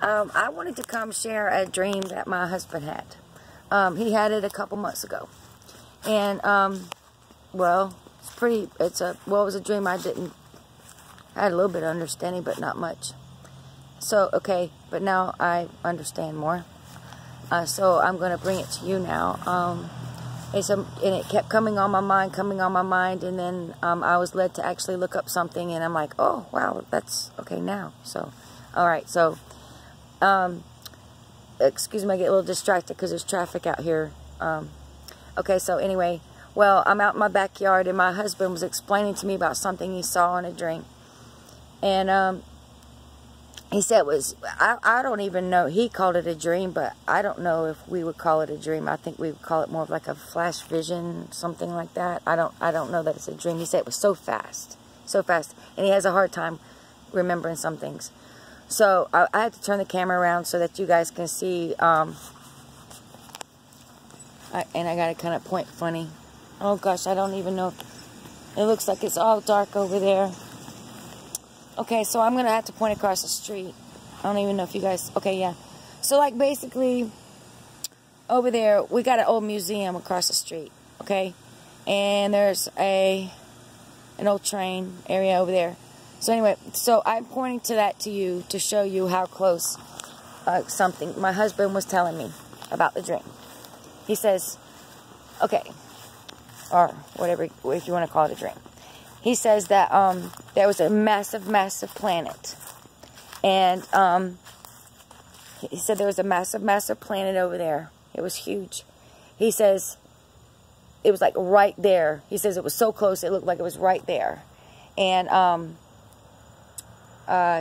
I wanted to come share a dream that my husband had. He had it a couple months ago. And, well, it was a dream I had a little bit of understanding, but not much. So, okay, but now I understand more. So I'm going to bring it to you now. And it kept coming on my mind, and then I was led to actually look up something, and I'm like, oh, wow, that's okay now. So, all right, so, excuse me, I get a little distracted because there's traffic out here. Okay, so anyway, well, I'm out in my backyard, and my husband was explaining to me about something he saw in a dream. And he said it was, I don't even know, he called it a dream, but I don't know if we would call it a dream. I think we would call it more of like a flash vision, something like that. I don't know that it's a dream. He said it was so fast, and he has a hard time remembering some things. So I had to turn the camera around so that you guys can see, and I got to kind of point funny. Oh gosh, I don't even know. It looks like it's all dark over there. Okay, so I'm going to have to point across the street. I don't even know if you guys... Okay, yeah. So, like, basically, over there, we got an old museum across the street, okay? And there's an old train area over there. So, anyway, so I'm pointing to that to you to show you how close something my husband was telling me about the dream. He says, okay, or whatever, if you want to call it a dream. He says that there was a massive, massive planet. And he said there was a massive, massive planet over there. It was huge. He says it was like right there. He says it was so close it looked like it was right there. And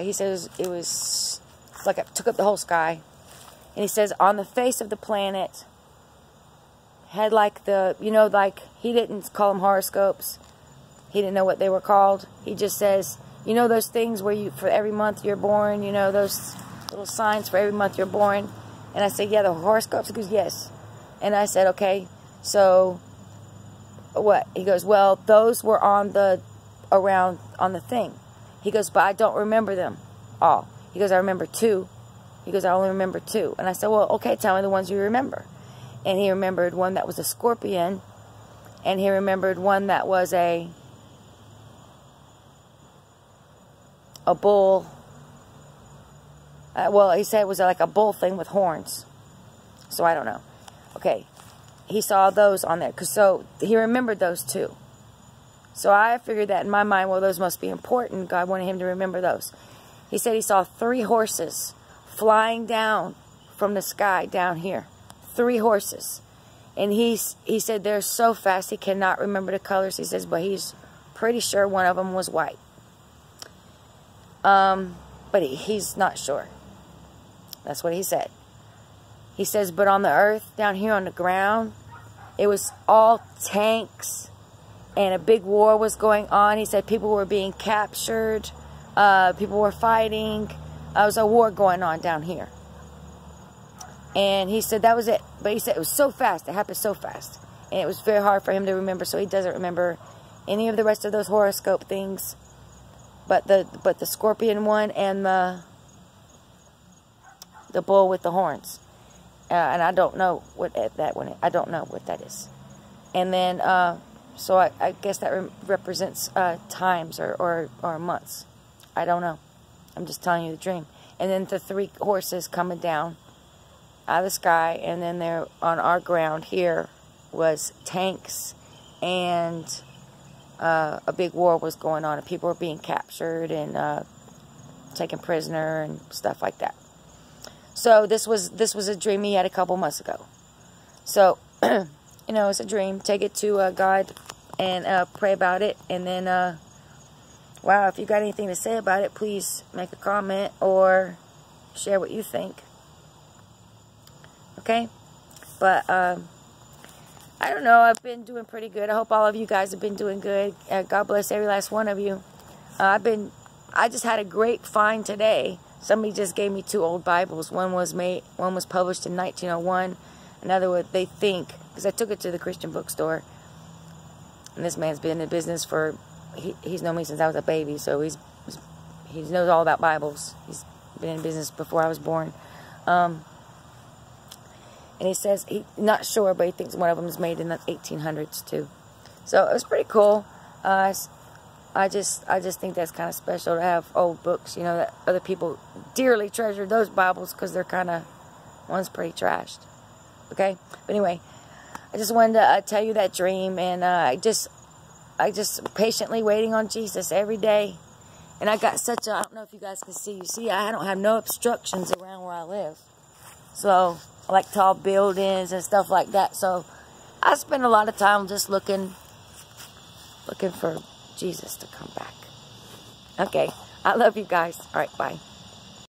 he says it was like it took up the whole sky. And he says on the face of the planet had like the, you know, like he didn't call them horoscopes. He didn't know what they were called. He just says, you know those things where for every month you're born, you know, those little signs for every month you're born? And I said, yeah, the horoscopes? He goes, yes. And I said, okay, so what? He goes, well, those were on the thing. He goes, but I don't remember them all. He goes, I remember 2. He goes, I only remember 2. And I said, well, okay, tell me the ones you remember. And he remembered one that was a scorpion, and he remembered one that was a bull. Well, he said it was like a bull thing with horns. So I don't know. Okay. He saw those on there. So he remembered those 2. So I figured that in my mind, well, those must be important. God wanted him to remember those. He said he saw 3 horses flying down from the sky down here. 3 horses. And he said they're so fast he cannot remember the colors. He says, but he's pretty sure one of them was white. But he's not sure. That's what he said. He says, but on the earth, down here on the ground, it was all tanks, and a big war was going on. He said people were being captured, people were fighting. There was a war going on down here. And he said that was it. But he said it was so fast. It happened so fast. And it was very hard for him to remember, so he doesn't remember any of the rest of those horoscope things. But the scorpion one and the bull with the horns, and I don't know what that one is. I don't know what that is. And then so I guess that represents times or months. I don't know. I'm just telling you the dream. And then the 3 horses coming down out of the sky, and then there on our ground here was tanks and. A big war was going on, and people were being captured and taken prisoner and stuff like that. So this was a dream he had a couple months ago. So you know, it's a dream. Take it to God and pray about it. And then wow, if you got anything to say about it, please make a comment or share what you think. Okay, but I don't know. I've been doing pretty good. I hope all of you guys have been doing good. God bless every last one of you. I just had a great find today. Somebody just gave me 2 old Bibles. One was published in 1901. Another one, they think, because I took it to the Christian bookstore. And this man's been in business for, he's known me since I was a baby, so he knows all about Bibles. He's been in business before I was born. And he says, he's not sure, but he thinks one of them is made in the 1800s too. So it was pretty cool. I just think that's kind of special to have old books, you know, that other people dearly treasure those Bibles because they're kind of, one's pretty trashed. Okay? But anyway, I just wanted to tell you that dream, and I just patiently waiting on Jesus every day. And I got such a, I don't know if you guys can see, you see, I don't have no obstructions around where I live. So, I like tall buildings and stuff like that. So, I spend a lot of time just looking for Jesus to come back. Okay, I love you guys. All right, bye.